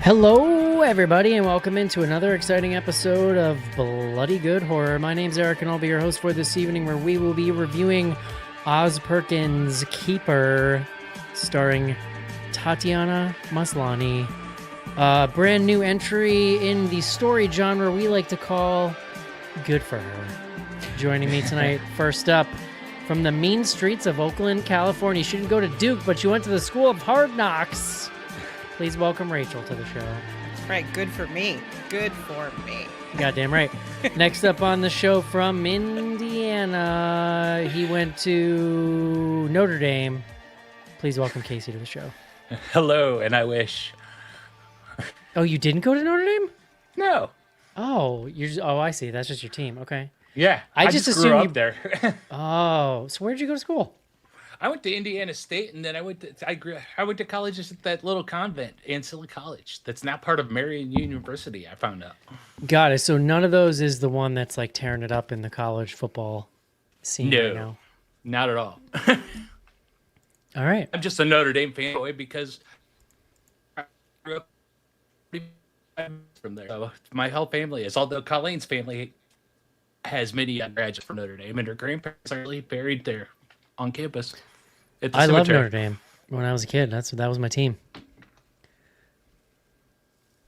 Hello, everybody, and welcome into another exciting episode of Bloody Good Horror. My name's Eric, and I'll be your host for this evening, where we will be reviewing Oz Perkins' Keeper, starring Tatiana Maslaniy. Brand new entry in the story genre we like to call Good for Her. Joining me tonight, first up, from the mean streets of Oakland, California. She didn't go to Duke, but she went to the School of Hard Knocks. Please welcome Rachel to the show. Right, good for me. Good for me. Goddamn right. Next up on the show from Indiana, he went to Notre Dame. Please welcome Casey to the show. Hello, and I wish. Oh, you didn't go to Notre Dame? No. Oh, I see. That's just your team. Okay. Yeah, I just grew assumed up there. Oh, so where'd you go to school? I went to Indiana State, and then I went to college just at that little convent, Ancilla College. That's now part of Marian University. I found out. Got it. So none of those is the one that's like tearing it up in the college football scene right now. Not at all. All right. I'm just a Notre Dame fanboy because I grew up from there. So my whole family is, although Colleen's family has many undergraduates from Notre Dame, and her grandparents are really buried there on campus. I love Notre Dame. When I was a kid, that was my team.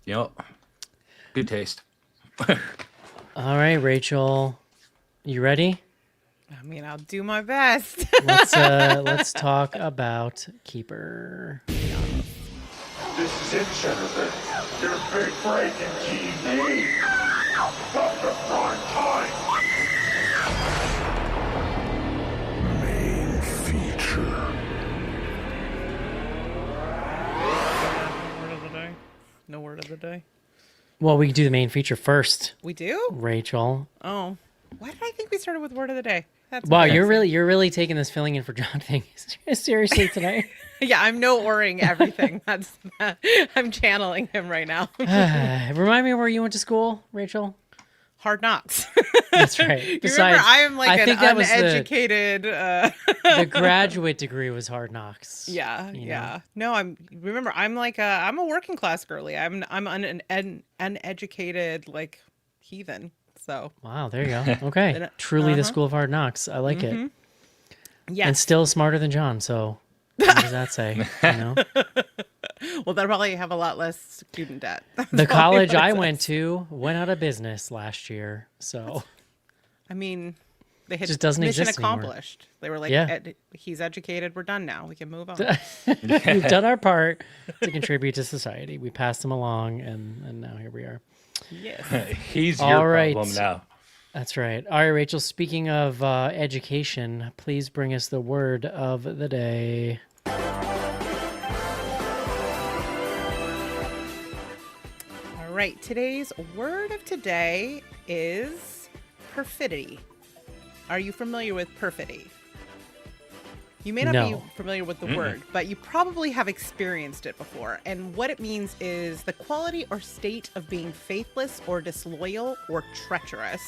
Yep. Good taste. All right, Rachel, you ready? I mean, I'll do my best. Let's talk about Keeper. This is it, Jennifer. Your big break in TV. Come to prime time. Main feature. Word of the day? No word of the day? Well, we can do the main feature first, We do? Rachel. Oh. Why did I think we started with word of the day? That's Wow, embarrassing. you're really taking this filling in for John thing seriously tonight. Yeah, I'm no-oring everything. I'm channeling him right now. Remind me where you went to school, Rachel. Hard Knocks. That's right. You remember, I am like an uneducated... the graduate degree was Hard Knocks. Yeah, you yeah. know? No, I'm a working class girly. I'm an uneducated like heathen. So Wow, there you go. Okay. Truly the School of Hard Knocks. I like it. yeah. And still smarter than John, so what does that say? You know? Well, they'll probably have a lot less student debt. The college I went to went out of business last year, so I mean, they had Just doesn't mission exist anymore. accomplished. They were like, Yeah. he's educated. We're done now. We can move on. we've done our part to contribute to society. We passed them along, and now here we are. Yes. He's All your right. problem now. That's right. All right, Rachel, speaking of education, please bring us the word of the day. All right. Today's word of today is perfidy. Are you familiar with perfidy? You may not No. be familiar with the word, but you probably have experienced it before. And what it means is the quality or state of being faithless or disloyal or treacherous.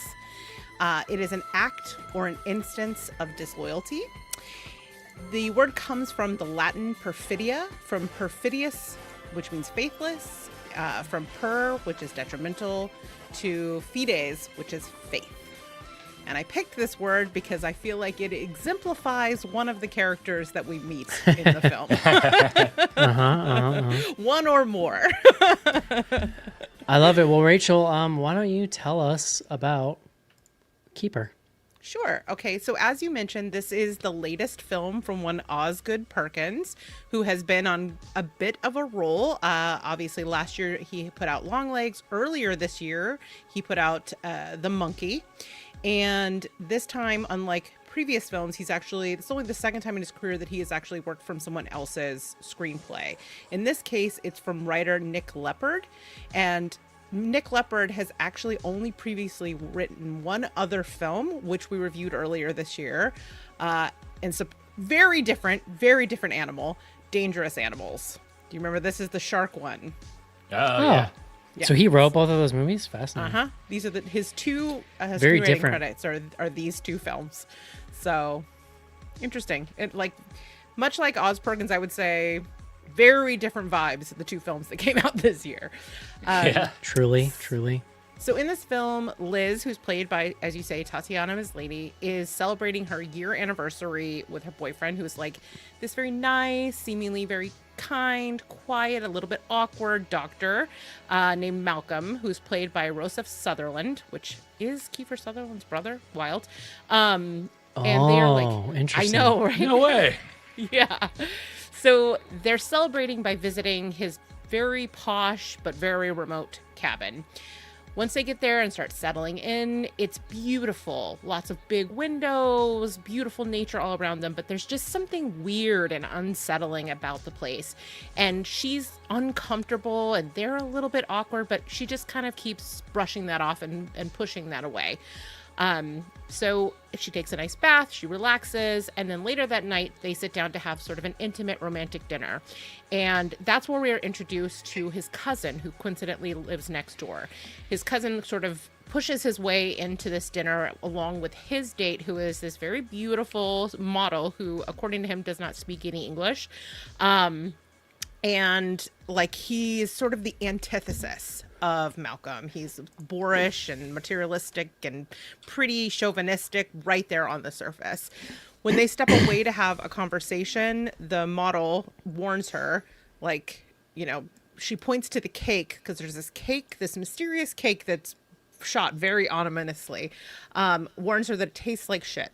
It is an act or an instance of disloyalty. The word comes from the Latin perfidia, from perfidious, which means faithless, from per, which is detrimental, to fides, which is faith. And I picked this word because I feel like it exemplifies one of the characters that we meet in the film. One or more. I love it. Well, Rachel, why don't you tell us about Keeper? Sure. Okay. So as you mentioned, this is the latest film from one Oz Perkins, who has been on a bit of a roll. Obviously, last year he put out Longlegs. Earlier this year, he put out The Monkey. And this time, unlike previous films, it's only the second time in his career that he has actually worked from someone else's screenplay. In this case, it's from writer Nick Leppard. And Nick Leppard has actually only previously written one other film, which we reviewed earlier this year. And it's a very different animal, Dangerous Animals. Do you remember? This is the shark one. Oh, yeah. Yeah. So he wrote both of those movies? Fascinating. These are his two Very screenwriting different credits are these two films. So interesting. It much like Oz Perkins, I would say very different vibes, the two films that came out this year. Yeah. Truly. So in this film, Liz, who's played by, as you say, Tatiana Maslaniy, is celebrating her year anniversary with her boyfriend, who's like this very nice, seemingly very kind, quiet, a little bit awkward doctor named Malcolm, who's played by Joseph Sutherland, which is Kiefer Sutherland's brother. Wild. And they are like, interesting. I know, right? No way. Yeah. So they're celebrating by visiting his very posh but very remote cabin. Once they get there and start settling in, it's beautiful. Lots of big windows, beautiful nature all around them, but there's just something weird and unsettling about the place. And she's uncomfortable and they're a little bit awkward, but she just kind of keeps brushing that off and pushing that away. So she takes a nice bath, she relaxes, and then later that night they sit down to have sort of an intimate romantic dinner. And that's where we are introduced to his cousin, who coincidentally lives next door. His cousin sort of pushes his way into this dinner along with his date, who is this very beautiful model who, according to him, does not speak any English. And like he's sort of the antithesis of Malcolm. He's boorish and materialistic and pretty chauvinistic right there on the surface. When they step away to have a conversation, the model warns her, like, you know, she points to the cake because there's this cake, this mysterious cake that's shot very ominously, warns her that it tastes like shit.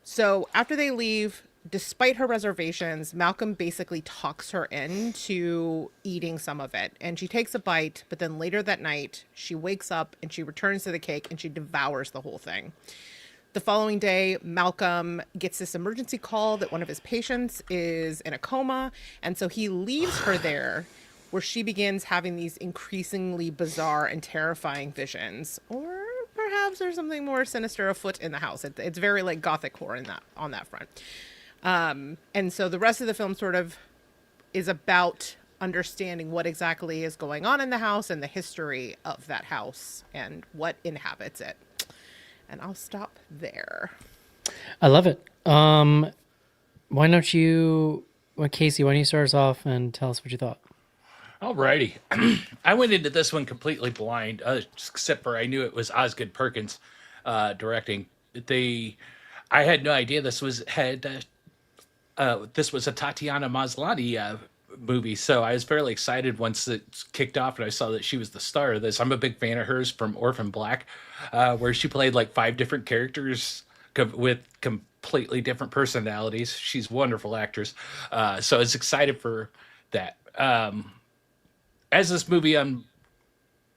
So after they leave, despite her reservations, Malcolm basically talks her into eating some of it. And she takes a bite, but then later that night, she wakes up and she returns to the cake and she devours the whole thing. The following day, Malcolm gets this emergency call that one of his patients is in a coma. And so he leaves her there, where she begins having these increasingly bizarre and terrifying visions. Or perhaps there's something more sinister afoot in the house. It's very like gothic horror on that front. And so the rest of the film sort of is about understanding what exactly is going on in the house and the history of that house and what inhabits it. And I'll stop there. I love it. Why don't you, Casey, why don't you start us off and tell us what you thought? Alrighty. I went into this one completely blind, except for I knew it was Oz Perkins directing. I had no idea this was a Tatiana Maslaniy movie, so I was fairly excited once it kicked off and I saw that she was the star of this. I'm a big fan of hers from Orphan Black, where she played like 5 different characters with completely different personalities. She's a wonderful actress, so I was excited for that. As this movie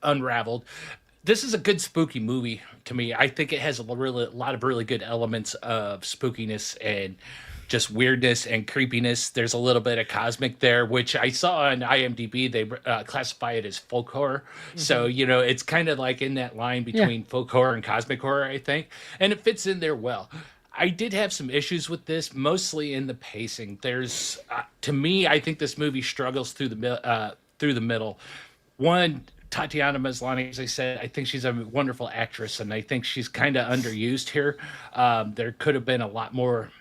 unraveled, this is a good spooky movie to me. I think it has a lot of really good elements of spookiness and just weirdness and creepiness. There's a little bit of cosmic there, which I saw on IMDb. They classify it as folk horror. Mm-hmm. So, you know, it's kind of like in that line between folk horror and cosmic horror, I think. And it fits in there well. I did have some issues with this, mostly in the pacing. There's, to me, I think this movie struggles through the middle. One, Tatiana Maslaniy, as I said, I think she's a wonderful actress, and I think she's kind of underused here. There could have been a lot more.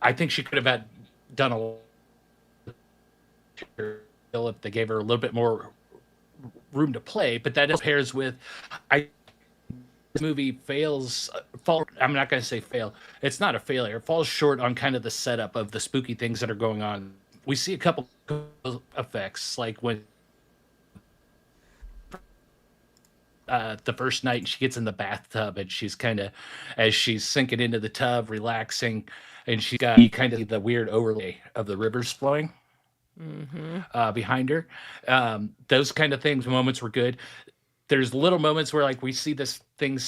I think she could have done a lot if they gave her a little bit more room to play, but that pairs with this movie I'm not going to say fail. It's not a failure. It falls short on kind of the setup of the spooky things that are going on. We see a couple effects, like when the first night she gets in the bathtub and she's kind of, as she's sinking into the tub, relaxing, and she's got kind of the weird overlay of the rivers flowing behind her. Those kind of moments were good. There's little moments where like we see this thing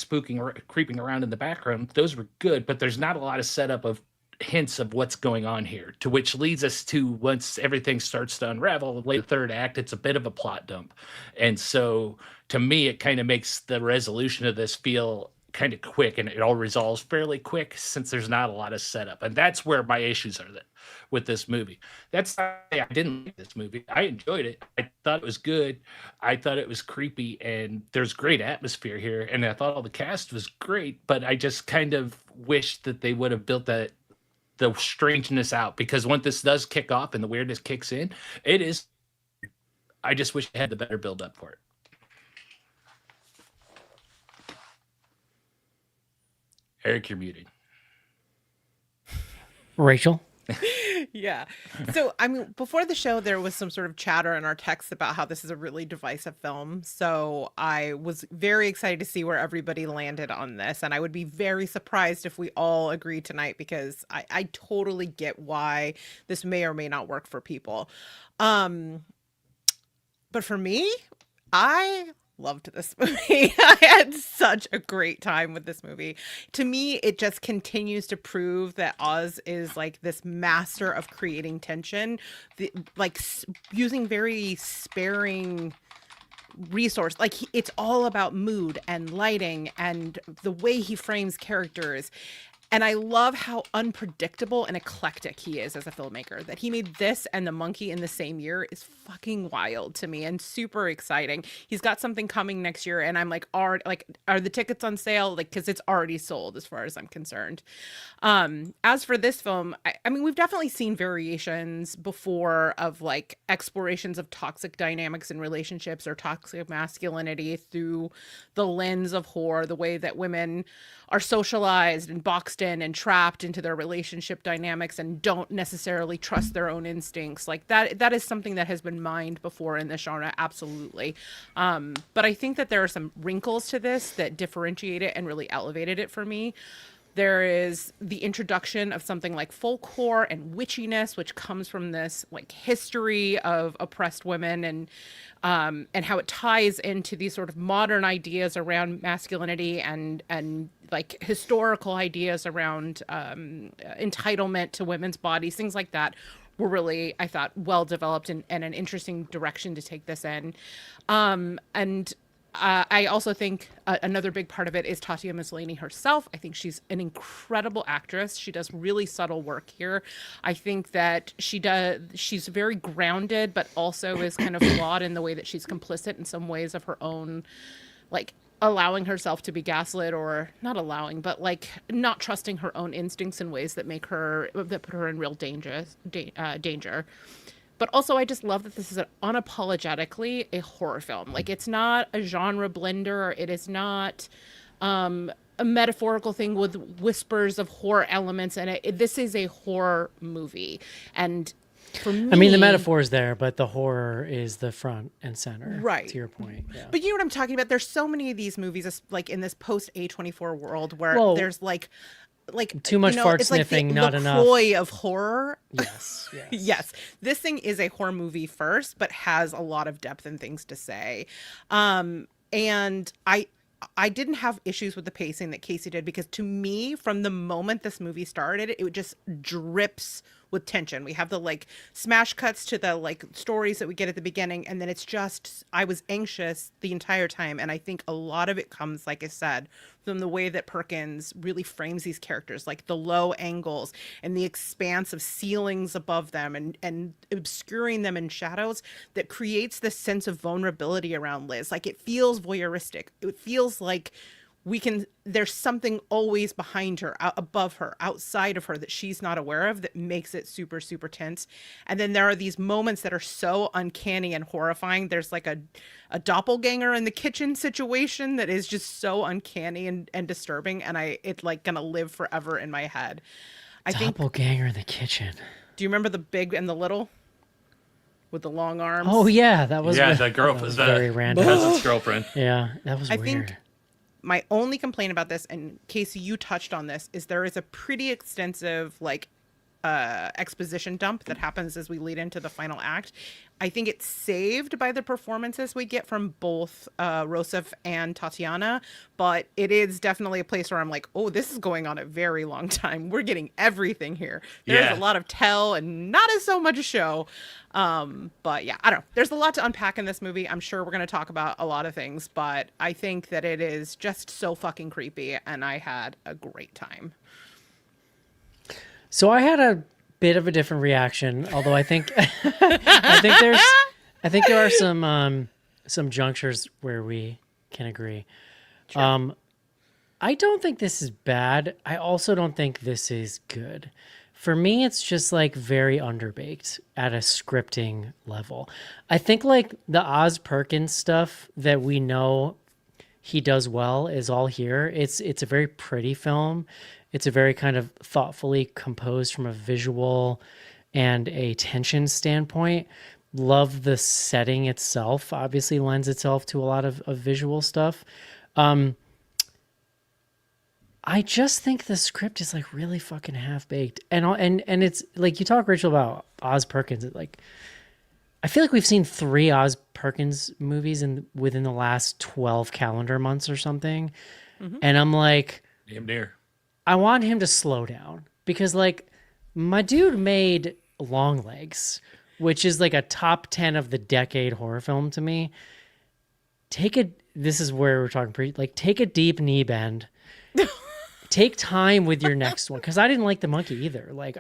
creeping around in the background. Those were good, but there's not a lot of setup of hints of what's going on here, to which leads us to, once everything starts to unravel, the late third act, it's a bit of a plot dump. And so to me, it kind of makes the resolution of this feel kind of quick, and it all resolves fairly quick since there's not a lot of setup. And that's where my issues are with this movie. That's not to say I didn't like this movie. I enjoyed it. I thought it was good. I thought it was creepy, and there's great atmosphere here, and I thought all the cast was great, but I just kind of wish that they would have built the strangeness out, because when this does kick off and the weirdness kicks in, it is. I just wish I had the better build up for it. Eric, you're muted. Rachel? Yeah. So, I mean, before the show, there was some sort of chatter in our text about how this is a really divisive film. So I was very excited to see where everybody landed on this. And I would be very surprised if we all agree tonight, because I totally get why this may or may not work for people. But for me, I loved this movie. I had such a great time with this movie. To me, it just continues to prove that Oz is like this master of creating tension, using very sparing resource. Like it's all about mood and lighting and the way he frames characters. And I love how unpredictable and eclectic he is as a filmmaker. That he made this and The Monkey in the same year is fucking wild to me and super exciting. He's got something coming next year, and I'm like, are the tickets on sale? Like, because it's already sold as far as I'm concerned. As for this film, I mean, we've definitely seen variations before of like explorations of toxic dynamics in relationships or toxic masculinity through the lens of horror, the way that women are socialized and boxed in and trapped into their relationship dynamics and don't necessarily trust their own instincts. Like that is something that has been mined before in this genre, absolutely. But I think that there are some wrinkles to this that differentiate it and really elevated it for me. There is the introduction of something like folk horror and witchiness, which comes from this like history of oppressed women and how it ties into these sort of modern ideas around masculinity and like historical ideas around entitlement to women's bodies, things like that were really, I thought, well developed and an interesting direction to take this in. I also think another big part of it is Tatiana Maslaniy herself. I think she's an incredible actress. She does really subtle work here. I think that she's very grounded, but also is kind of flawed in the way that she's complicit in some ways of her own, like allowing herself to be gaslit, or not allowing, but like not trusting her own instincts in ways that put her in real danger. But also, I just love that this is unapologetically a horror film. Like, it's not a genre blender. It is not a metaphorical thing with whispers of horror elements. And this is a horror movie. And for me... I mean, the metaphor is there, but the horror is the front and center. Right. To your point. Yeah. But you know what I'm talking about? There's so many of these movies, like in this post-A24 world, where there's like too much fart sniffing, like not enough LaCroix of horror. Yes. Yes. This thing is a horror movie first, but has a lot of depth and things to say. And I didn't have issues with the pacing that Casey did, because to me, from the moment this movie started, it just drips with tension. We have the like smash cuts to the like stories that we get at the beginning, and then it's just, I was anxious the entire time. And I think a lot of it comes, like I said, from the way that Perkins really frames these characters, like the low angles and the expanse of ceilings above them and obscuring them in shadows, that creates this sense of vulnerability around Liz. Like, it feels voyeuristic. It feels like there's something always behind her, above her, outside of her, that she's not aware of, that makes it super, super tense. And then there are these moments that are so uncanny and horrifying. There's like a doppelganger in the kitchen situation that is just so uncanny and disturbing. And it's like gonna live forever in my head. Doppelganger in the kitchen. Do you remember the big and the little? With the long arms? Oh yeah, that was that girl was very random. Cousin's girlfriend. Yeah, that was weird. I think my only complaint about this, and Casey, you touched on this, is there is a pretty extensive like exposition dump that happens as we lead into the final act. I think it's saved by the performances we get from both Rosef and Tatiana, but it is definitely a place where I'm like, oh, this is going on a very long time. We're getting everything here. There's a lot of tell and not as so much show. But yeah, I don't know. There's a lot to unpack in this movie. I'm sure we're going to talk about a lot of things, but I think that it is just so fucking creepy, and I had a great time. So I had a bit of a different reaction, although I think there are some junctures where we can agree. Sure. I don't think this is bad. I also don't think this is good. For me, it's just like very underbaked at a scripting level. I think like the Oz Perkins stuff that we know he does well is all here. It's a very pretty film. It's a very kind of thoughtfully composed from a visual and a tension standpoint. Love the setting itself. Obviously lends itself to a lot of visual stuff. I just think the script is like really fucking half baked, and it's like you talk, Rachel, about Oz Perkins. Like, I feel like we've seen 3 Oz Perkins movies within the last 12 calendar months or something, and I'm like, damn near. I want him to slow down because like my dude made Longlegs, which is like a top 10 of the decade horror film to me. This is where we're talking take a deep knee bend. Take time with your next one, because I didn't like The Monkey either. Like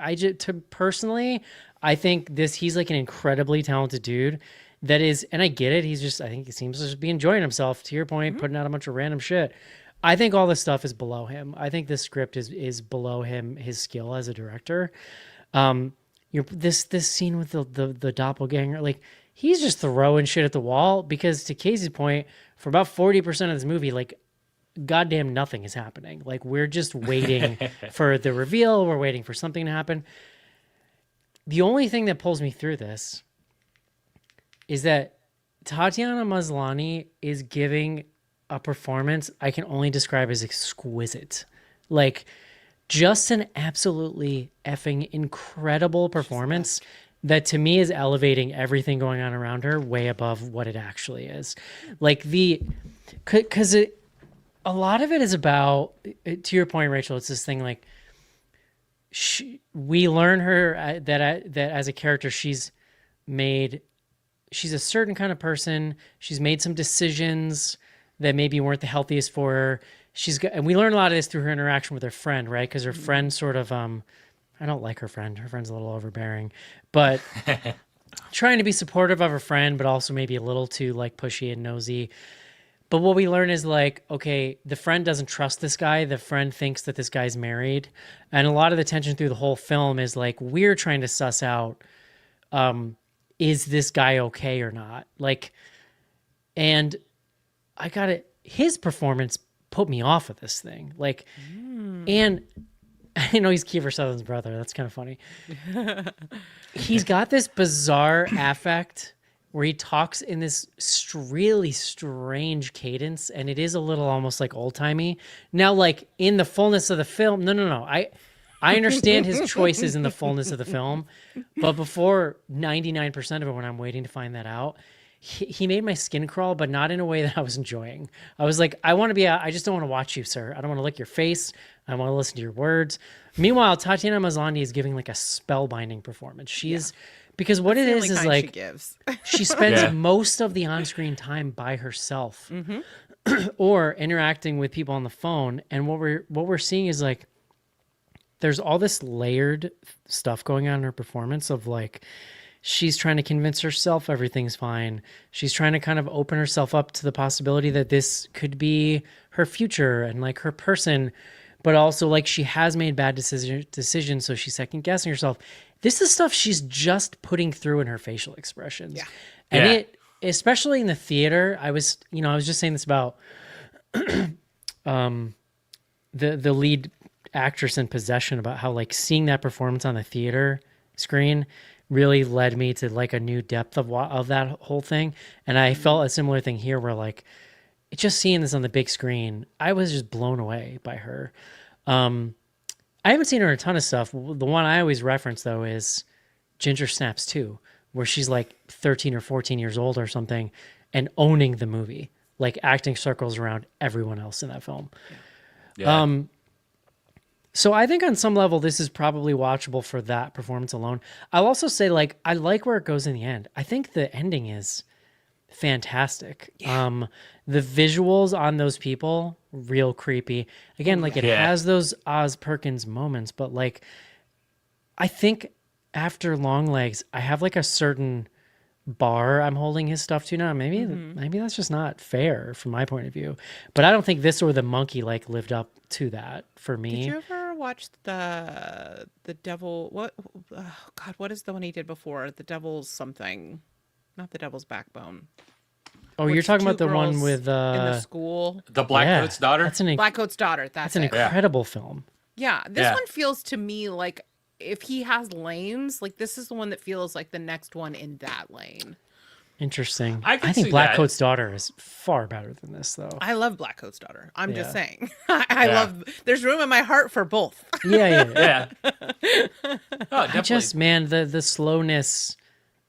personally, I think he's like an incredibly talented dude that is, and I get it. I think he seems to just be enjoying himself. To your point, putting out a bunch of random shit. I think all this stuff is below him. I think this script is below him, his skill as a director. This scene with the doppelganger, like he's just throwing shit at the wall because, to Casey's point, for about 40% of this movie, like goddamn nothing is happening. Like we're just waiting for the reveal. We're waiting for something to happen. The only thing that pulls me through this is that Tatiana Maslaniy is giving a performance I can only describe as exquisite. Like just an absolutely effing incredible performance that to me is elevating everything going on around her way above what it actually is. Like because a lot of it is about, to your point, Rachel, it's this thing like we learn her that as a character, she's a certain kind of person. She's made some decisions that maybe weren't the healthiest for her. And we learn a lot of this through her interaction with her friend, right? Because her friend sort of, I don't like her friend. Her friend's a little overbearing, but trying to be supportive of her friend, but also maybe a little too like pushy and nosy. But what we learn is like, okay, the friend doesn't trust this guy. The friend thinks that this guy's married. And a lot of the tension through the whole film is like, we're trying to suss out, is this guy okay or not? Like, and his performance put me off of this thing. Like, and I know he's Kiefer Sutherland's brother. That's kind of funny. He's got this bizarre affect where he talks in this really strange cadence, and it is a little almost like old-timey. Now, like, in the fullness of the film, no. I understand his choices in the fullness of the film, but before 99% of it, when I'm waiting to find that out, he made my skin crawl, but not in a way that I was enjoying. I was like, I just don't want to watch you, sir. I don't want to lick your face. I want to listen to your words. Meanwhile, Tatiana Maslaniy is giving like a spellbinding performance. Because what it is like she spends most of the on-screen time by herself or interacting with people on the phone. And what we're seeing is like there's all this layered stuff going on in her performance of like she's trying to convince herself everything's fine. She's trying to kind of open herself up to the possibility that this could be her future and like her person, but also like she has made bad decisions, so she's second guessing herself. This is stuff she's just putting through in her facial expressions. Yeah. And it, especially in the theater, I was just saying this about the lead actress in Possession, about how like seeing that performance on the theater screen really led me to like a new depth of that whole thing. And I felt a similar thing here where like just seeing this on the big screen, I was just blown away by her. I haven't seen her in a ton of stuff. The one I always reference, though, is Ginger Snaps 2, where she's like 13 or 14 years old or something and owning the movie, like acting circles around everyone else in that film. Yeah. So I think on some level, this is probably watchable for that performance alone. I'll also say, like, I like where it goes in the end. I think the ending is fantastic. Yeah. The visuals on those people, real creepy. Again, like it has those Oz Perkins moments, but like I think after Longlegs, I have like a certain bar I'm holding his stuff to now. Maybe that's just not fair from my point of view. But I don't think this or The Monkey like lived up to that for me. Did you ever watched the Devil. What? Oh God, what is the one he did before? The Devil's something, not the Devil's Backbone. Oh, you're Which talking about two the one girls with in the school. The Black yeah, Coat's daughter. Blackcoat's daughter. That's That's an it. incredible film. Yeah, this Yeah. one feels to me like if he has lanes, like this is the one that feels like the next one in that lane. Interesting. I can think see Black that. Coat's daughter is far better than this, though. I love Blackcoat's daughter. I'm just Yeah. saying. I Yeah. love. There's room in my heart for both. Yeah. Yeah. Oh, definitely. Just man, the slowness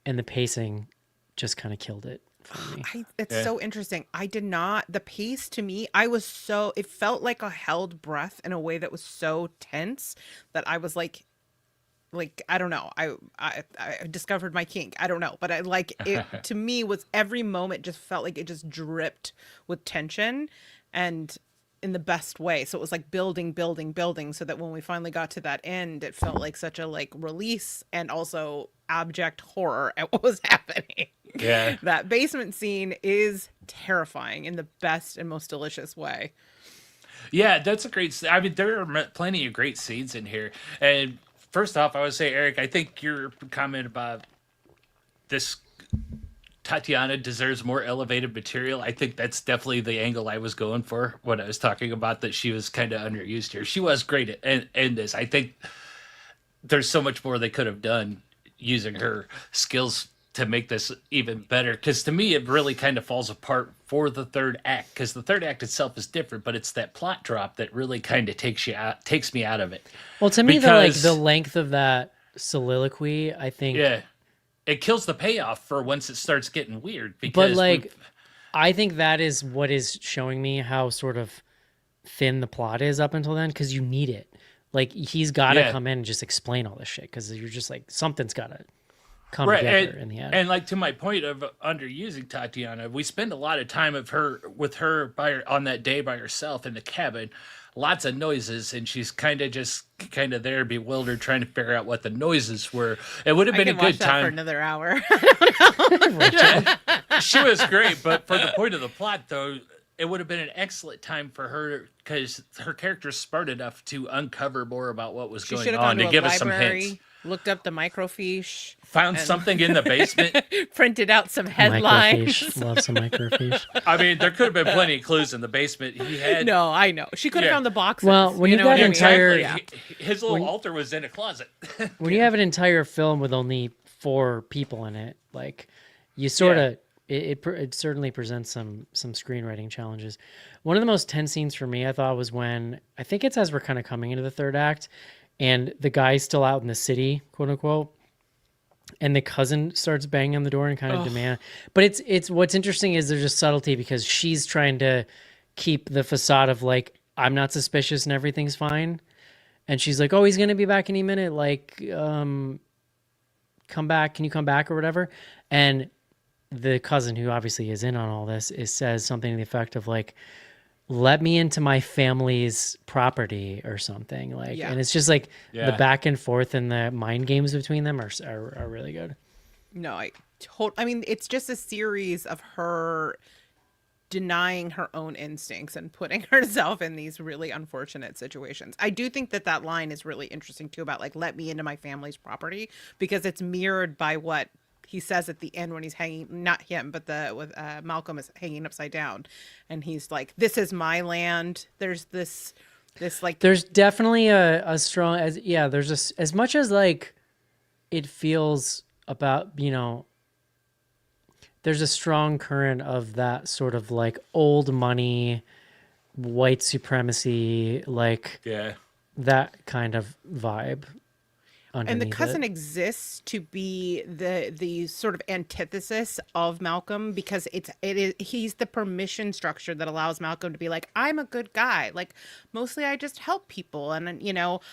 and the pacing just kind of killed it for me. It's Yeah. so interesting. I did not. The pace to me, I was so. It felt like a held breath in a way that was so tense that I was like I don't know. I discovered my kink. I don't know, but I like it. To me, was every moment just felt like it just dripped with tension, and in the best way. So it was like building, building, building, so that when we finally got to that end, it felt like such a like release and also abject horror at what was happening. Yeah. That basement scene is terrifying in the best and most delicious way. Yeah, that's a great. I mean, there are plenty of great scenes in here. And first off, I would say, Eric, I think your comment about this Tatiana deserves more elevated material. I think that's definitely the angle I was going for when I was talking about that she was kind of underused here. She was great in this. I think there's so much more they could have done using her skills to make this even better, because to me it really kind of falls apart for the third act, because the third act itself is different, but it's that plot drop that really kind of takes me out of it. Well, to me, Because- the length of that soliloquy, I think. Yeah, it kills the payoff for once it starts getting weird, But because like, I think that is what is showing me how sort of thin the plot is up until then, because you need it. Like, he's got to Yeah. come in and just explain all this shit, because you're just like, something's got to come right, together in the end. and like to my point of underusing Tatiana, we spend a lot of time with her on that day by herself in the cabin, lots of noises, and she's kind of there bewildered trying to figure out what the noises were. It would have been I a can watch good that for time. another hour. She was great, but for the point of the plot, though, it would have been an excellent time for her, because her character's smart enough to uncover more about what was She going should have on gone to to a give us some library, hints. looked up the microfiche, Found something in the basement. printed out some headlines. Microfiche. Love some microfiche. I mean, there could have been plenty of clues in the basement. He had No, I know. She could have Yeah. found the boxes. Well, when you know got what I mean? entire- Exactly. His little altar was in a closet. When you have an entire film with only 4 people in it, like, you sort of it certainly presents some screenwriting challenges. One of the most tense scenes for me, I thought, was when, I think it's as we're kind of coming into the third act, and the guy's still out in the city, quote unquote, and the cousin starts banging on the door and kind of demand. But it's what's interesting is there's a subtlety, because she's trying to keep the facade of like, I'm not suspicious and everything's fine. And she's like, oh, he's going to be back any minute. Like, come back. Can you come back or whatever? And the cousin, who obviously is in on all this, says something to the effect of like, let me into my family's property or something. Like, Yeah. and it's just like the Yeah. back and forth and the mind games between them are really good. No, I mean, it's just a series of her denying her own instincts and putting herself in these really unfortunate situations. I do think that line is really interesting too, about like, let me into my family's property, because it's mirrored by what he says at the end when he's hanging, not him, but Malcolm is hanging upside down, and he's like, this is my land. There's this like, There's definitely a strong, there's as much as like it feels about, there's a strong current of that sort of like old money, white supremacy, like Yeah. that kind of vibe. and the underneath cousin it. exists to be the sort of antithesis of Malcolm, because he's the permission structure that allows Malcolm to be like, I'm a good guy, like mostly I just help people, and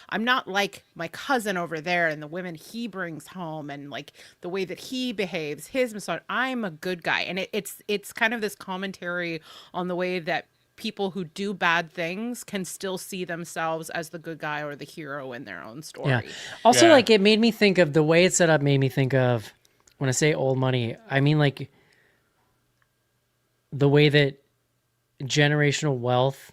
I'm not like my cousin over there and the women he brings home and like the way that he behaves, his massage. I'm a good guy, and it's kind of this commentary on the way that people who do bad things can still see themselves as the good guy or the hero in their own story. Yeah. Also, Yeah. like, it made me think of the way it's set up. Made me think of, when I say old money, I mean like the way that generational wealth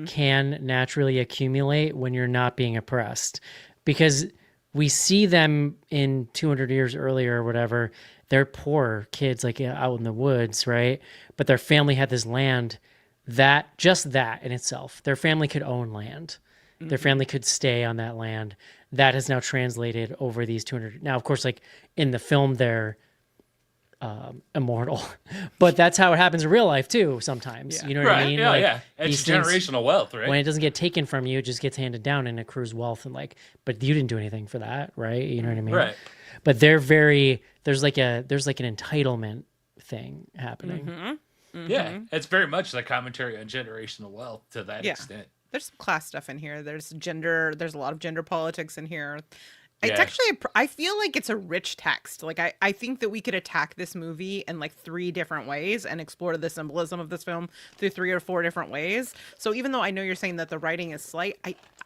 can naturally accumulate when you're not being oppressed, because we see them in 200 years earlier or whatever. They're poor kids, like out in the woods, right? But their family had this land that just that in itself, their family could own land. Their family could stay on that land. That has now translated over these 200. Now, of course, like in the film, they're immortal, but that's how it happens in real life too. Sometimes, you know what I mean? Yeah, like, yeah. It's these things, generational wealth, right? when it doesn't get taken from you, it just gets handed down and accrues wealth. And like, but you didn't do anything for that, right? You know what I mean? Right. But there's like an entitlement thing happening. Yeah, it's very much the commentary on generational wealth to that Yeah. extent. There's some class stuff in here. There's gender. There's a lot of gender politics in here. It's Yeah. actually, I feel like it's a rich text. Like, I think that we could attack this movie in like 3 different ways and explore the symbolism of this film through 3 or 4 different ways. So even though I know you're saying that the writing is slight,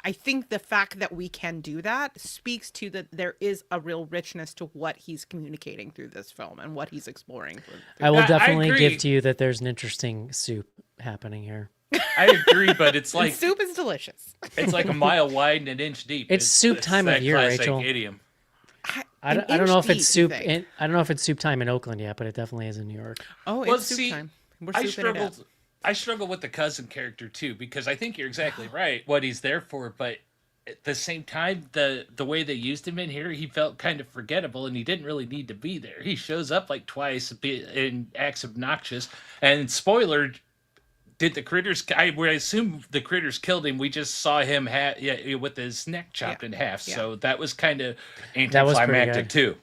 I think the fact that we can do that speaks to that there is a real richness to what he's communicating through this film and what he's exploring. I will I definitely agree. give to you that there's an interesting soup happening here. I agree, but it's And like soup is delicious. it's like a mile wide and an inch deep. It's soup time of that year, classic Rachel. Idiom. I don't know if it's soup. I don't know if it's soup time in Oakland yet, but it definitely is in New York. Oh, Well, it's soup see, time. We're I souping it up. struggle with the cousin character too, because I think you're exactly right what he's there for, but at the same time, the way they used him in here, he felt kind of forgettable, and he didn't really need to be there. He shows up like twice and acts obnoxious. And spoiler, did the critters? I would assume the critters killed him. We just saw him with his neck chopped in half, Yeah. so that was kind of That was pretty anticlimactic good. too.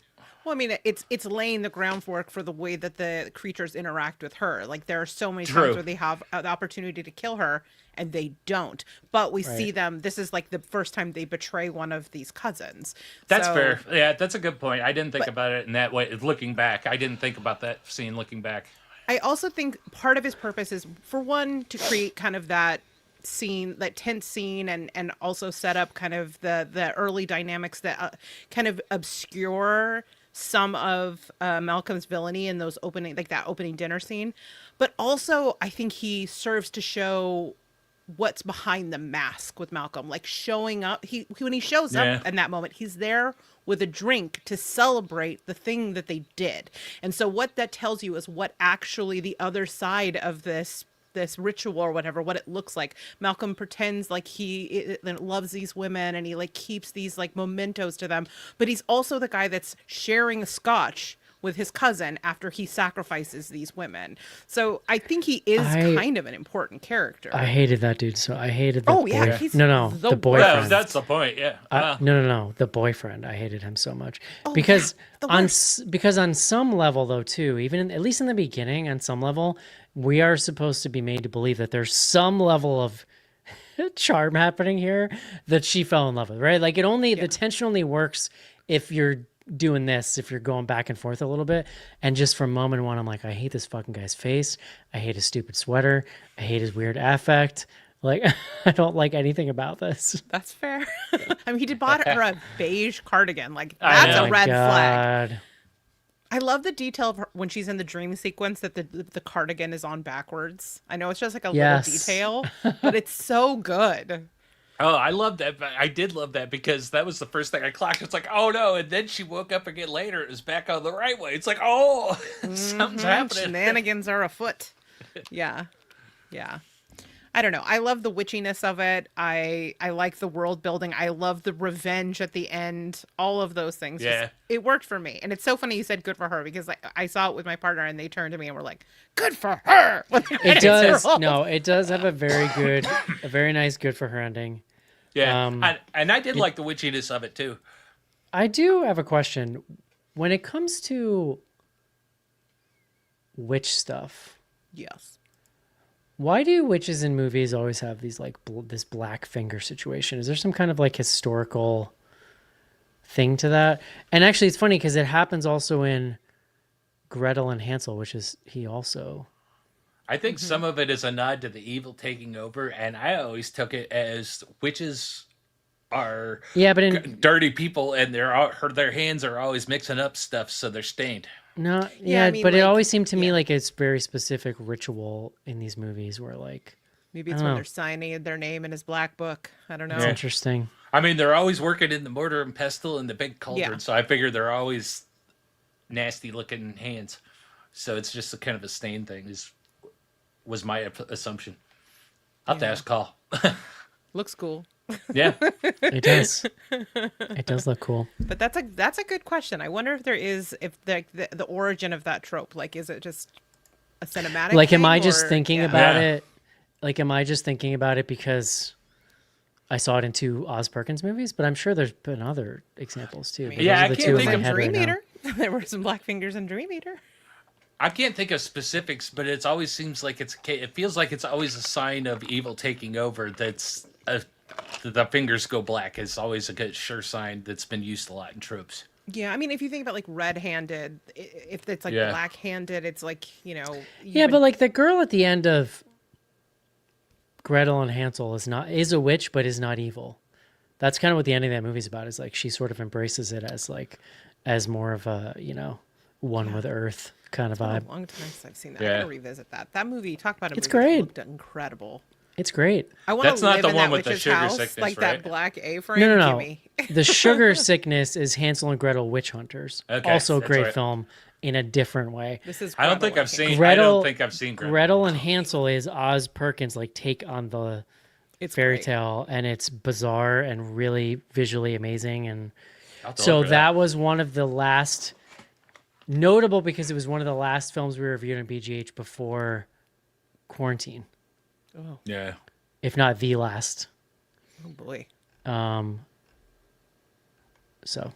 Well, I mean, it's laying the groundwork for the way that the creatures interact with her. Like, there are so many True. times where they have the opportunity to kill her and they don't. But we see Right. them. This is like the first time they betray one of these cousins. That's So- fair. Yeah, that's a good point. I didn't think But- about it in that way. Looking back, I didn't think about that scene looking back. I also think part of his purpose is, for one, to create kind of that scene, that tense scene, and also set up kind of the early dynamics that kind of obscure some of Malcolm's villainy in those opening, like that opening dinner scene. But also, I think he serves to show what's behind the mask with Malcolm, like showing up. When he shows Yeah. up in that moment, he's there with a drink to celebrate the thing that they did. And so what that tells you is what actually the other side of this ritual or whatever, what it looks like. Malcolm pretends like he loves these women and he like keeps these like mementos to them, but he's also the guy that's sharing a scotch with his cousin after he sacrifices these women. So I think he is kind of an important character. I hated that dude. So I hated the Oh, yeah, boy- he's no, the the worst. boyfriend. Well, that's the point. Yeah. No, the boyfriend. I hated him so much Oh, because yeah, the on some level though too, even at least in the beginning, on some level, we are supposed to be made to believe that there's some level of charm happening here that she fell in love with, right? Like the tension only works if you're doing this, if you're going back and forth a little bit. And just from moment one, I'm like, I hate this fucking guy's face. I hate his stupid sweater. I hate his weird affect. Like, I don't like anything about this. That's fair. I mean, he did bought her a beige cardigan. Like, I that's know. a red flag. God. I love the detail of her, when she's in the dream sequence, that the cardigan is on backwards. I know it's just like a Yes. little detail, but it's so good. Oh, I love that. I did love that because that was the first thing I clocked. It's like, oh no. And then she woke up again later. It was back on the right way. It's like, oh, something's happening. Shenanigans are afoot. Yeah. Yeah. I don't know. I love the witchiness of it. I like the world building. I love the revenge at the end. All of those things. Yeah. It worked for me. And it's so funny you said good for her, because I saw it with my partner and they turned to me and were like, good for her. It does. No, it does have a very nice good for her ending. Yeah. And I did like the witchiness of it too. I do have a question. When it comes to witch stuff, Yes. why do witches in movies always have these like this black finger situation? Is there some kind of like historical thing to that? And actually, it's funny because it happens also in Gretel and Hansel, which is he also. I think some of it is a nod to the evil taking over, and I always took it as witches are Yeah, but in dirty people, and their hands are always mixing up stuff, so they're stained. No, Yeah, yeah, I mean, but it like, always seemed to me yeah. like it's very specific ritual in these movies where like Maybe I it's don't when know. they're signing their name in his black book. I don't know. It's Yeah. interesting. I mean, they're always working in the mortar and pestle and the big cauldron, Yeah. so I figure they're always nasty looking hands. So it's just a kind of a stain thing. Was my assumption. I'll have to Yeah. ask Call. Looks cool. Yeah. It does. It does look cool. But that's a good question. I wonder if there is the origin of that trope. Like, is it just a cinematic? Like, am thing, I just or- thinking yeah. about Yeah. it? Like, am I just thinking about it because I saw it in 2 Oz Perkins movies? But I'm sure there's been other examples too. But Yeah, those I are the can't two in think my of head Dream right now. Eater. There were some black fingers in Dream Eater. I can't think of specifics, but it always seems like it feels like it's always a sign of evil taking over. The fingers go black. It's always a good sure sign that's been used a lot in tropes. Yeah, I mean, if you think about like red-handed, if it's like Yeah. black-handed, it's like Yeah, but like the girl at the end of Gretel and Hansel is a witch, but is not evil. That's kind of what the ending of that movie's about. Is like she sort of embraces it as more of a one with Earth kind of a vibe. long time since I've seen that. Yeah. I'm gonna revisit that. That movie, talk about a It's movie that great. looked incredible. It's great. I want to That's not live the in one that with the witch's sugar house, sickness, like right? that black A-frame. No, no, no. Gimme. The Sugar Sickness is Hansel and Gretel Witch Hunters. Okay, Also a that's great right. film in a different way. This is. I don't think Gretel, I've seen. I Gretel- don't think I've seen Gretel and Hansel is Oz Perkins like take on the It's fairy great. tale, and it's bizarre and really visually amazing. And I'll have to so look for that was one of the last notable because it was one of the last films we reviewed on BGH before quarantine, Oh, Yeah. if not the last. oh boy, So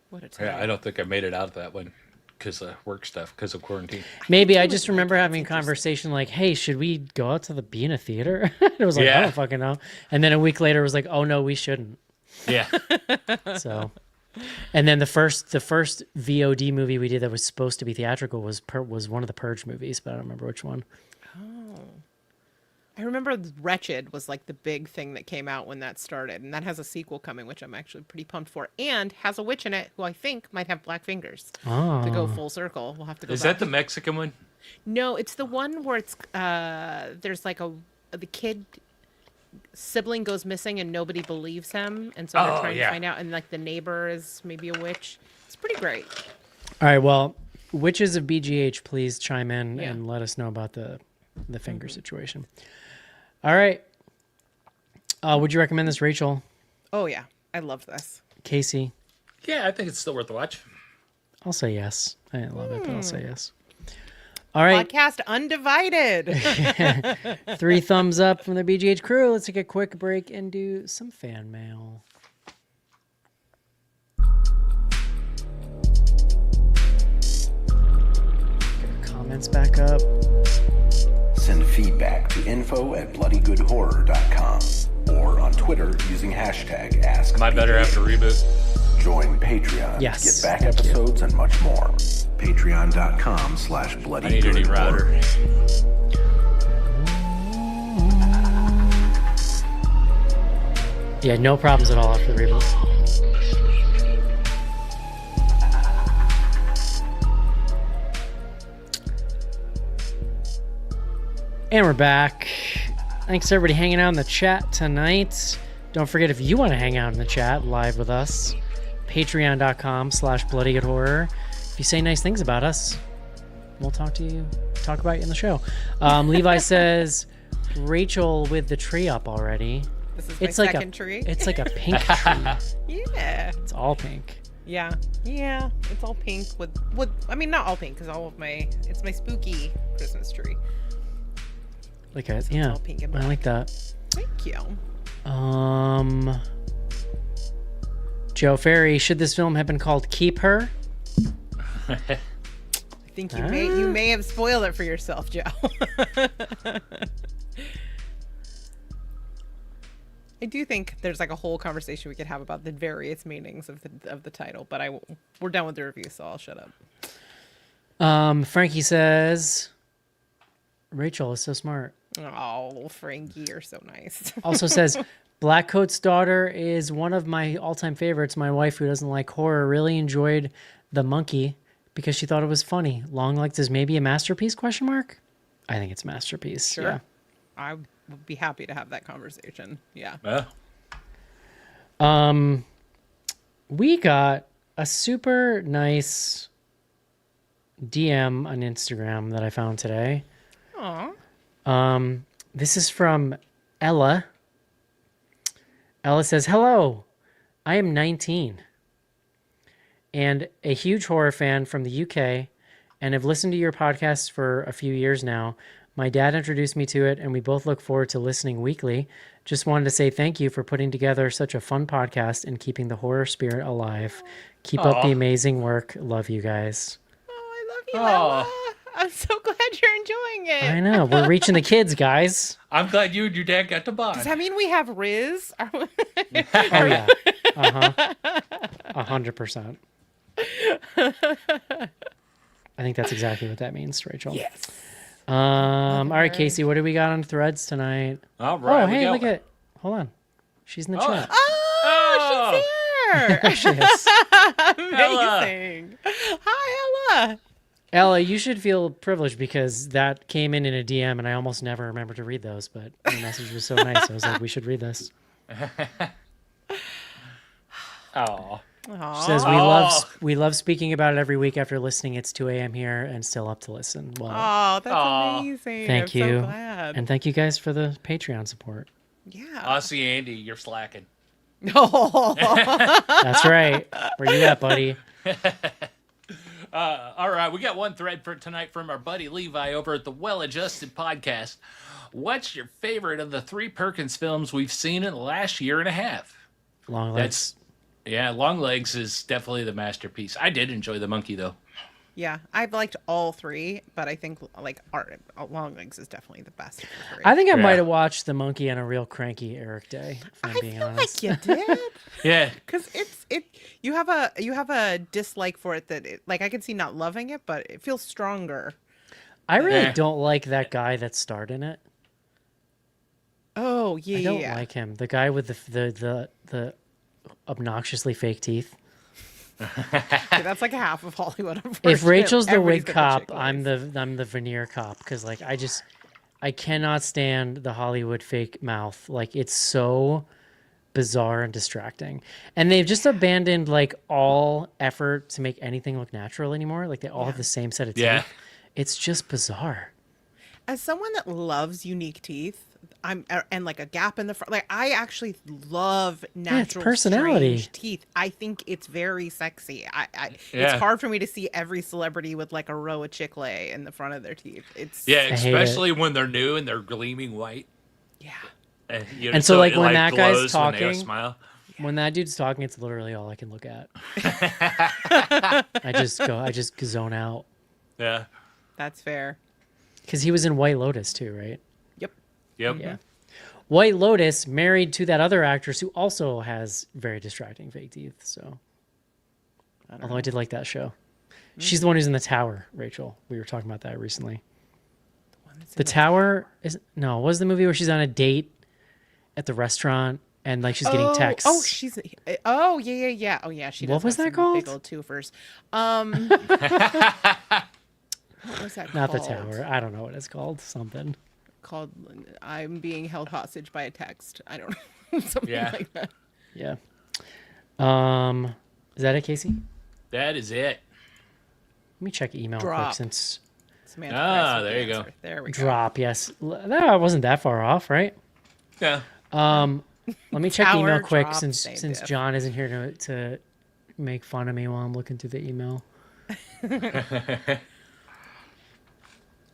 what a time. Yeah, I don't think I made it out of that one because of work stuff, because of quarantine. maybe I would just like remember that. having a It's interesting. conversation like, "Hey, should we go out to be in a theater?" It was like, "I Yeah. don't fucking know." And then a week later, it was like, "Oh no, we shouldn't." Yeah. So, and then the first VOD movie we did that was supposed to be theatrical was one of the Purge movies, but I don't remember which one. I remember Wretched was like the big thing that came out when that started, and that has a sequel coming, which I'm actually pretty pumped for, and has a witch in it who I think might have black fingers. Oh, To go full circle, we'll have to go. Is back. that the Mexican one? No, it's the one where it's there's like the kid sibling goes missing and nobody believes him, and so they're Oh, trying yeah. to find out, and like the neighbor is maybe a witch. It's pretty great. all right. Well, witches of BGH, please chime in Yeah. and let us know about the finger situation. All right. Would you recommend this, Rachel? Oh yeah, I love this. Casey? Yeah, I think it's still worth the watch. I'll say yes. I didn't love it, but I'll say yes. All right. Podcast Undivided. 3 thumbs up from the BGH crew. Let's take a quick break and do some fan mail. Get our comments back up. Send feedback to info@bloodygoodhorror.com or on Twitter using hashtag Am I better AskBGH. after reboot? Join Patreon Yes, to get back thank you. episodes and much more. I Patreon.com/bloodygoodhorror. need a new router. Yeah, no problems at all after the reboot. And we're back. Thanks everybody hanging out in the chat tonight. Don't forget, if you want to hang out in the chat live with us, patreon.com/bloodygoodhorror. If you say nice things about us, we'll talk about you in the show. Levi says, Rachel with the tree up already. This is It's my like second a tree. It's like a pink tree. Yeah. It's all pink. Yeah. It's all pink with I mean, not all pink because it's my spooky Christmas tree. Like a yeah. all pink and I like that. Thank you. Joe Ferry, should this film have been called Keep Her? I think you may have spoiled it for yourself, Joe. I do think there's like a whole conversation we could have about the various meanings of the title, but we're done with the review, so I'll shut up. Frankie says, Rachel is so smart. Oh, Frankie, you're so nice. Also says, Blackcoat's Daughter is one of my all-time favorites. My wife, who doesn't like horror, really enjoyed The Monkey, because she thought it was funny. Longlegs is maybe a masterpiece, question mark? I think it's a masterpiece. Sure. Yeah. I would be happy to have that conversation. Yeah. We got a super nice DM on Instagram that I found today. Aw. This is from Ella. Ella says, "Hello, I am 19 and a huge horror fan from the UK and have listened to your podcast for a few years now. My dad introduced me to it and we both look forward to listening weekly. Just wanted to say thank you for putting together such a fun podcast and keeping the horror spirit alive. Keep up the amazing work. Love you guys." Oh, I love you, Ella. I'm so glad you're enjoying it. I know. We're reaching the kids, guys. I'm glad you and your dad got to Does bond. that mean we have Riz? Oh, yeah. 100%. I think that's exactly what that means, Rachel. Yes. All right, Casey, what do we got on Threads tonight? All right. Oh, hey, look at... Hold on. She's in the chat. Oh, she's here. There she is. Amazing. Hi, Ella. Ella, you should feel privileged because that came in a DM and I almost never remember to read those, but the message was so nice. I was like, we should read this. Oh. She says, we love speaking about it every week after listening. It's 2 a.m. here and still up to listen. Well, Oh, that's amazing. thank I'm you. So glad. And thank you guys for the Patreon support. Yeah. Aussie Andy, you're slacking. Oh. That's right. Where you at, buddy? All right, we got one thread for tonight from our buddy Levi over at the Well Adjusted Podcast. What's your favorite of the 3 Perkins films we've seen in the last year and a half? Longlegs. Longlegs is definitely the masterpiece. I did enjoy The Monkey, though. Yeah, I've liked all 3, but I think like Longlegs is definitely the best of the 3. I think I might have watched The Monkey on a real cranky Eric day, if I'm I being feel honest. like you did. Yeah. Because you have a dislike for it that like I can see not loving it, but it feels stronger. I really don't like that guy that starred in it. Oh yeah, I don't like him. The guy with the obnoxiously fake teeth. Yeah, that's like half of Hollywood. If Rachel's the Everybody's wig got cop, the I'm the veneer cop because like I cannot stand the Hollywood fake mouth. Like it's so bizarre and distracting. And they've just abandoned like all effort to make anything look natural anymore. Like they all have the same set of teeth. Yeah. It's just bizarre. As someone that loves unique teeth, and like a gap in the front. Like I actually love natural personality. strange teeth. I think it's very sexy. It's Yeah. hard for me to see every celebrity with like a row of chick-lay in the front of their teeth. It's Yeah, hate especially when they're new and they're gleaming white. yeah. And so, like, it, when that guy's glows when they talking- smile. When that dude's talking, it's literally all I can look at. I just zone out. Yeah. That's fair. Because he was in White Lotus too, right? Yep. Yeah. White Lotus married to that other actress who also has very distracting fake teeth. So, although I did like that show. She's the one who's in The Tower, Rachel. We were talking about that recently. The Tower is was the movie where she's on a date at the restaurant and like she's getting texts. Oh, yeah. Oh, yeah. She does What was have that some called? Big old twofers. What was that Not The called? Tower. I don't know what it's called. Something. Called I'm being held hostage by a text. I don't know. Something Yeah. like that. Yeah. Is that it, Casey? That is it. Let me check email Drop. quick since Samantha Ah, Price with there the you go. answer. There we go. drop. Yes, that wasn't that far off, right? Yeah. Let me check Tower, email quick drop, since same since diff. John isn't here to make fun of me while I'm looking through the email.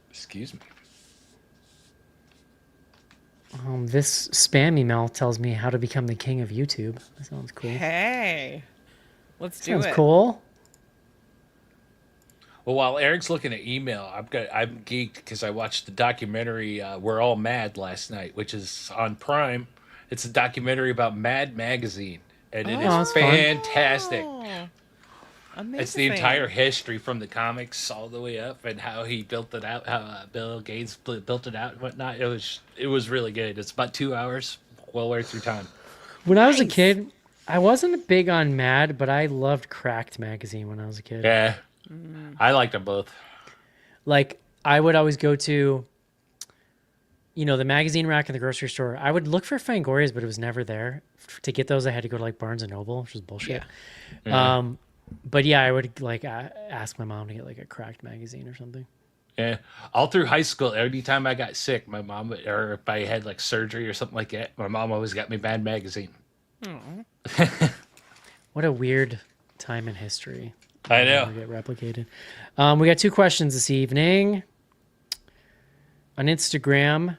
Excuse me. This spam email tells me how to become the king of YouTube. That sounds cool. Hey, let's do Sounds it. cool. Well, while Eric's looking at email, I'm geeked because I watched the documentary "We're All Mad" last night, which is on Prime. It's a documentary about Mad Magazine, and it Oh, is that's fun. fantastic. Oh, amazing. It's the entire history from the comics all the way up, and how he built it out, how Bill Gates built it out, and whatnot. It was really good. It's about 2 hours, well worth your time. When I was a Nice. kid, I wasn't big on Mad, but I loved Cracked magazine when I was a kid. Yeah, I liked them both. Like, I would always go to, the magazine rack in the grocery store. I would look for Fangorias, but it was never there. To get those, I had to go to like Barnes and Noble, which was bullshit. Yeah. But yeah, I would like ask my mom to get like a Cracked magazine or something. Yeah. All through high school, every time I got sick, my mom, or if I had like surgery or something like that, my mom always got me Mad Magazine. What a weird time in history. I know. Get replicated. We got 2 questions this evening on Instagram.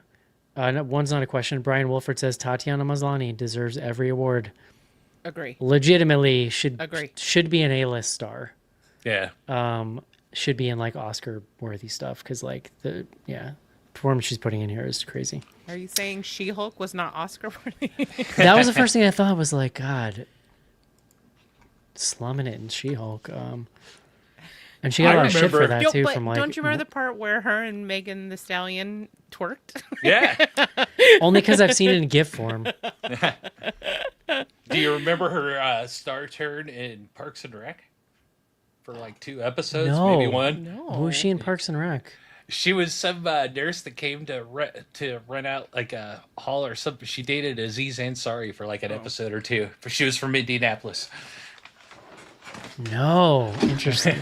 One's not a question. Brian Wolford says Tatiana Maslaniy deserves every award. Agree. Legitimately Agree. should be an A-list star. Yeah. Should be in like Oscar worthy stuff because like the performance she's putting in here is crazy. Are you saying She-Hulk was not Oscar worthy? That was the first thing I thought was like, God, slumming it in She-Hulk. And she got a lot of shit for that too. From like, don't you remember the part where her and Megan the Stallion twerked? Yeah. only because I've seen it in GIF form. Do you remember her star turn in Parks and Rec? For like 2 episodes, No. maybe 1. No. Who was she in Parks and Rec? She was some nurse that came to rent out like a hall or something. She dated Aziz Ansari for like an episode or 2. She was from Indianapolis. No, interesting.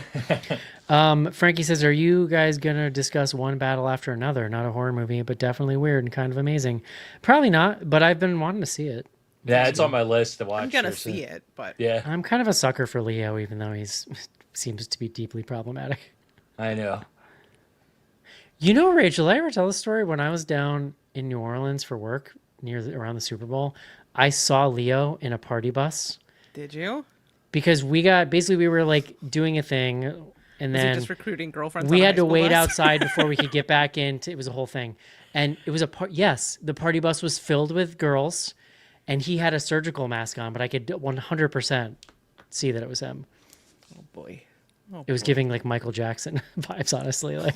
Frankie says, "Are you guys gonna discuss one battle after another? Not a horror movie, but definitely weird and kind of amazing. Probably not, but I've been wanting to see it. Yeah, it's on my list to watch. I'm gonna see it, but Yeah, I'm kind of a sucker for Leo, even though he's seems to be deeply problematic. I know. You know, Rachel, did I ever tell the story when I was down in New Orleans for work around the Super Bowl? I saw Leo in a party bus did you? because we were like doing a thing, and Was he then just recruiting girlfriends? we on a had to high school wait bus? outside before we could get back in. It was a whole thing, and it was yes, the party bus was filled with girls, and he had a surgical mask on, but I could 100% see that it was him. Oh boy. It was giving like Michael Jackson vibes, honestly, like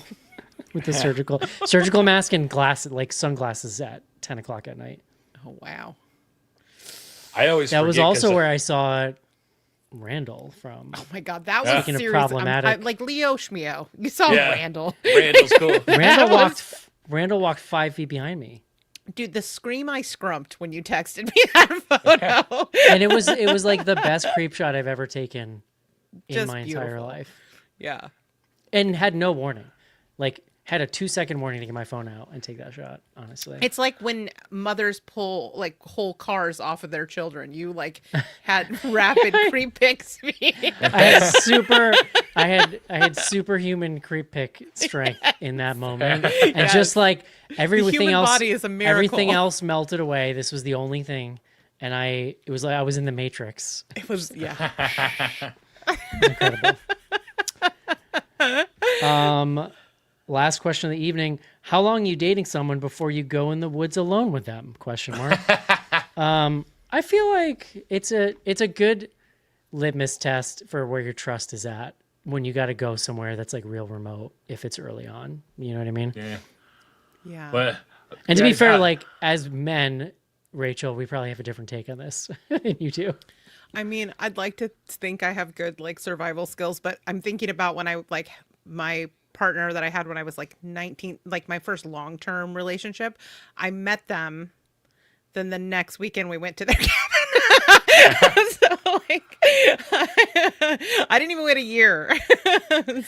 with the surgical mask and sunglasses at 10 o'clock at night. Oh wow. I always That was forget also 'cause where I saw Oh Randall from. my god, that was Speaking of serious. problematic. Like Leo Schmeo. You saw Yeah. Randall. Randall's cool. Randall walked 5 feet behind me, Dude, the scream I scrumped when you texted me that photo. and it was like the best creep shot I've ever taken in Just my entire beautiful. life, Yeah. and had no warning. Like had a 2-second warning to get my phone out and take that shot. Honestly, It's like when mothers pull like whole cars off of their children. You like had rapid creep pick speed. I had superhuman creep pick strength in that moment, and just like everything human else, body is a miracle. everything else melted away. This was the only thing, and it was like I was in the Matrix. It was Incredible. Last question of the evening: how long are you dating someone before you go in the woods alone with them? Question mark. I feel like it's a good litmus test for where your trust is at when you got to go somewhere that's like real remote. If it's early on, you know what I mean. Yeah. Yeah. But And to be guys, fair, like as men, Rachel, we probably have a different take on this. And you do. I mean, I'd like to think I have good like survival skills, but I'm thinking about when I like my partner that I had when I was like 19, like my first long-term relationship. I met them, then the next weekend we went to their cabin. So like I didn't even wait a year.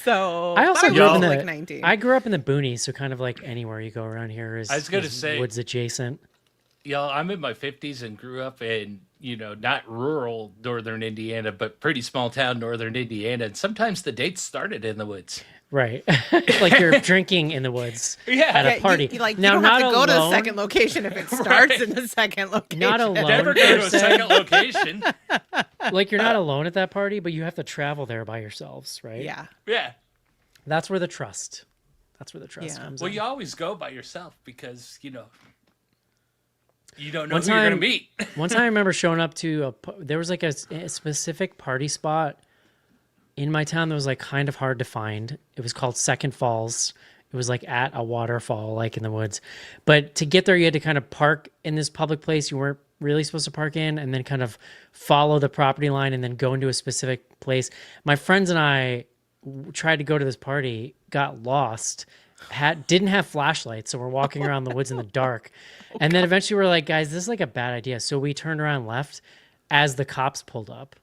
So I also but grew up was, in the like 19. I grew up in the boonies, so kind of like anywhere you go around here is I was gonna is say- woods adjacent. I'm in my 50s and grew up in, not rural northern Indiana, but pretty small town northern Indiana. And sometimes the dates started in the woods. Right. Like you're drinking in the woods Yeah. at a Yeah, party. you, like, now, you don't have not to go to the alone- second location if it starts in the second location. Not alone. Never go to a person. second location. Like you're not alone at that party, but you have to travel there by yourselves, right? Yeah. Yeah. That's where the trust Yeah. comes Well, in. you always go by yourself because, you don't know One who you're going to time- meet. One time I remember showing up to there was like a specific party spot in my town that was like kind of hard to find. It was called Second Falls. It was like at a waterfall, like in the woods. But to get there, you had to kind of park in this public place you weren't really supposed to park in, and then kind of follow the property line and then go into a specific place. My friends and I tried to go to this party, got lost, didn't have flashlights, so we're walking around the woods in the dark. And then eventually we're like, guys, this is like a bad idea. So we turned around and left as the cops pulled up.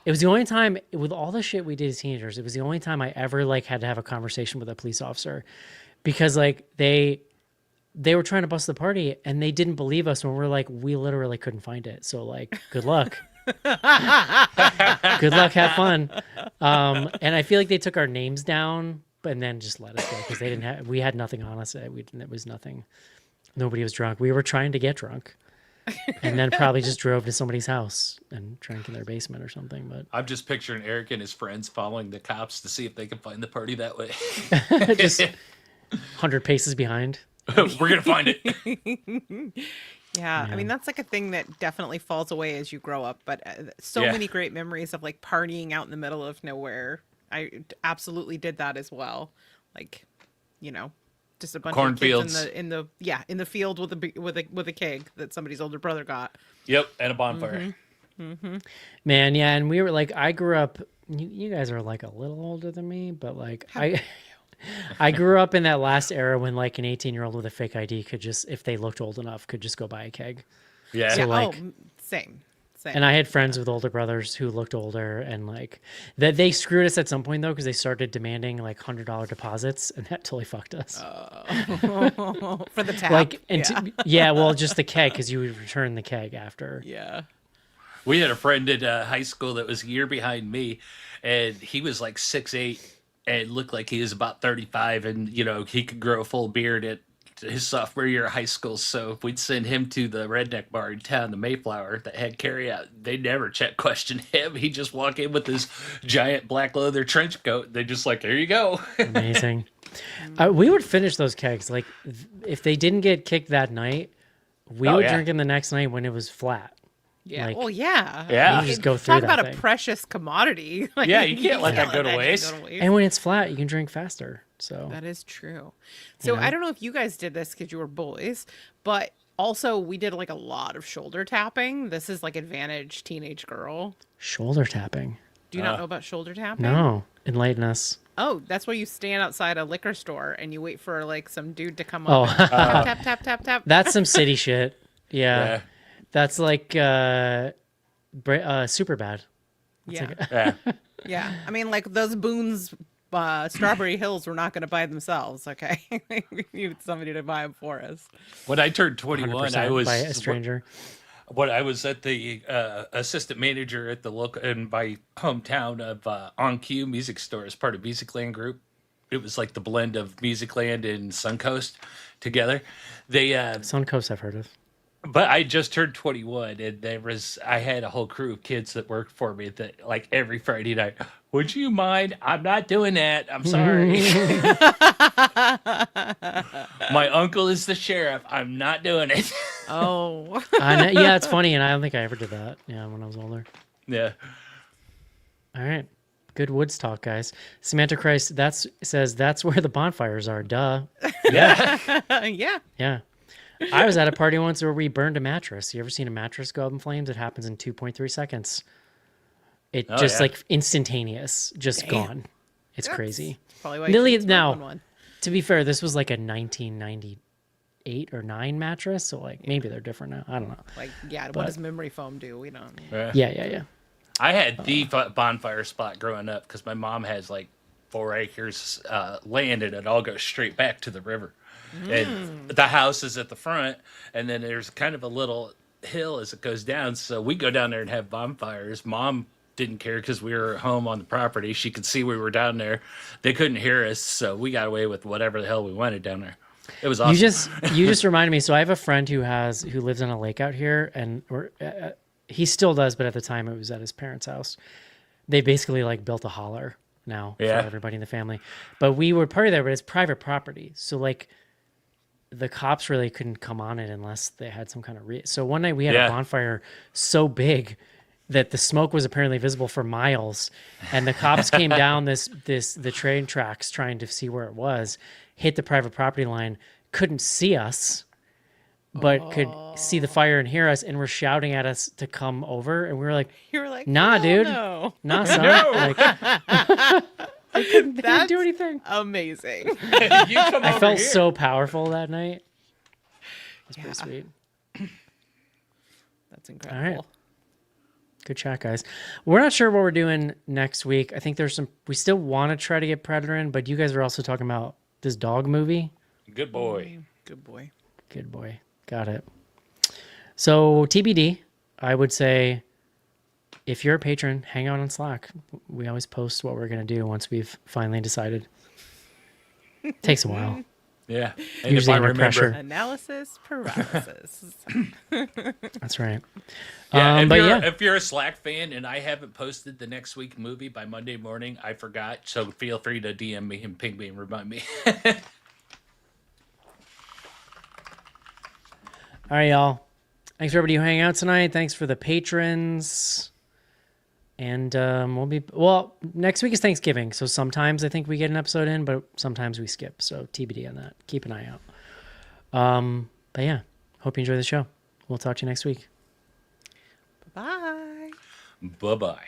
It was the only time, with all the shit we did as teenagers, it was the only time I ever like had to have a conversation with a police officer, because like they were trying to bust the party and they didn't believe us when we're like, we literally couldn't find it. So like, good luck. Good luck, have fun. And I feel like they took our names down and then just let us go because we had nothing on us. It was nothing. Nobody was drunk. We were trying to get drunk. And then probably just drove to somebody's house and drank in their basement or something. But I'm just picturing Eric and his friends following the cops to see if they can find the party that way. just 100 paces behind. We're gonna find it. Yeah, I mean, that's like a thing that definitely falls away as you grow up. But so many great memories of like partying out in the middle of nowhere. I absolutely did that as well. Like, you know, just a bunch of kids in the field with a keg that somebody's older brother got. Yep, and a bonfire. Man, yeah, and we were like, I grew up. You guys are like a little older than me, but like I grew up in that last era when like an 18-year-old with a fake ID could just, if they looked old enough, could just go buy a keg. Yeah. So like, Same. And I had friends with older brothers who looked older, and like that they screwed us at some point though, because they started demanding like $100 deposits, and that totally fucked us. For the tap. Like, well, just the keg, because you would return the keg after. Yeah. We had a friend at high school that was a year behind me, and he was like 6'8", and looked like he was about 35, and you know he could grow a full beard at his sophomore year of high school. So if we'd send him to the redneck bar in town, the Mayflower, that had carryout, they never question him. He'd just walk in with this giant black leather trench coat. They just like, here you go. Amazing. We would finish those kegs. Like if they didn't get kicked that night, we would drink them the next night when it was flat. Yeah. Like, well, yeah. Yeah. You just go through Talk that about thing. a precious commodity. Like, Yeah, you can't let that go to waste. And when it's flat, you can drink faster. So that is true. So I don't know if you guys did this because you were boys, but also we did like a lot of shoulder tapping. This is like advantage teenage girl. shoulder tapping. Do you not know about shoulder tapping? No, enlighten us. Oh, that's where you stand outside a liquor store and you wait for like some dude to come up and tap, tap, tap, tap. That's some city shit. Yeah. Yeah. That's like super bad. Yeah. Yeah. I mean, like those Boone's Strawberry Hills were not going to buy themselves. Okay. We needed somebody to buy them for us. When I turned 21, I was by a stranger. I was at the assistant manager at the local in my hometown of On Cue Music Store as part of Musicland Group. It was like the blend of Musicland and Suncoast together. They Suncoast I've heard of. But I just turned 21, and I had a whole crew of kids that worked for me that like every Friday night, would you mind? I'm not doing that. I'm sorry. My uncle is the sheriff. I'm not doing it. Oh. Yeah, it's funny, and I don't think I ever did that. Yeah, when I was older. Yeah. All right. Good woods talk, guys. Samantha Christ says that's where the bonfires are. Duh. Yeah. Yeah. Yeah. I was at a party once where we burned a mattress. You ever seen a mattress go up in flames? It happens in 2.3 seconds. It like instantaneous, just gone. It's crazy. Probably why you should smoke one. To be fair, this was like a 1998 or 9 mattress, so like maybe they're different now. I don't know. Like, what does memory foam do? We don't. Yeah. I had the bonfire spot growing up because my mom has like 4 acres land, and it all goes straight back to the river. And the house is at the front, and then there's kind of a little hill as it goes down. So we go down there and have bonfires. Mom didn't care because we were home on the property. She could see we were down there. They couldn't hear us, so we got away with whatever the hell we wanted down there. It was awesome. You just reminded me. So I have a friend who lives on a lake out here, and he still does, but at the time it was at his parents' house. They basically like built a holler now for everybody in the family. But we would party there, but it's private property. So like the cops really couldn't come on it unless they had some kind of so one night we had a bonfire so big that the smoke was apparently visible for miles, and the cops came down the train tracks trying to see where it was, hit the private property line, couldn't see us, but could see the fire and hear us, and were shouting at us to come over, and we were like, You were like, nah, dude. No. Nah, son. No. Like, They didn't do anything. Amazing. You come I over felt here. so powerful that night. It's pretty sweet. That's incredible. Good chat, guys. We're not sure what we're doing next week. I think there's some. We still want to try to get Predator in, but you guys are also talking about this dog movie. Good boy. Good boy. Good boy. Got it. So TBD, I would say, if you're a patron, hang out on Slack. We always post what we're gonna do once we've finally decided. Takes a while. Yeah. And Usually if I under remember, pressure. Analysis paralysis. That's right. Yeah, But if you're a Slack fan and I haven't posted the next week movie by Monday morning, I forgot. So feel free to DM me and ping me and remind me. All right, y'all. Thanks for everybody who hang out tonight. Thanks for the patrons. And next week is Thanksgiving, so sometimes I think we get an episode in, but sometimes we skip. So TBD on that. Keep an eye out. But yeah, hope you enjoy the show. We'll talk to you next week. Bye. Bye-bye.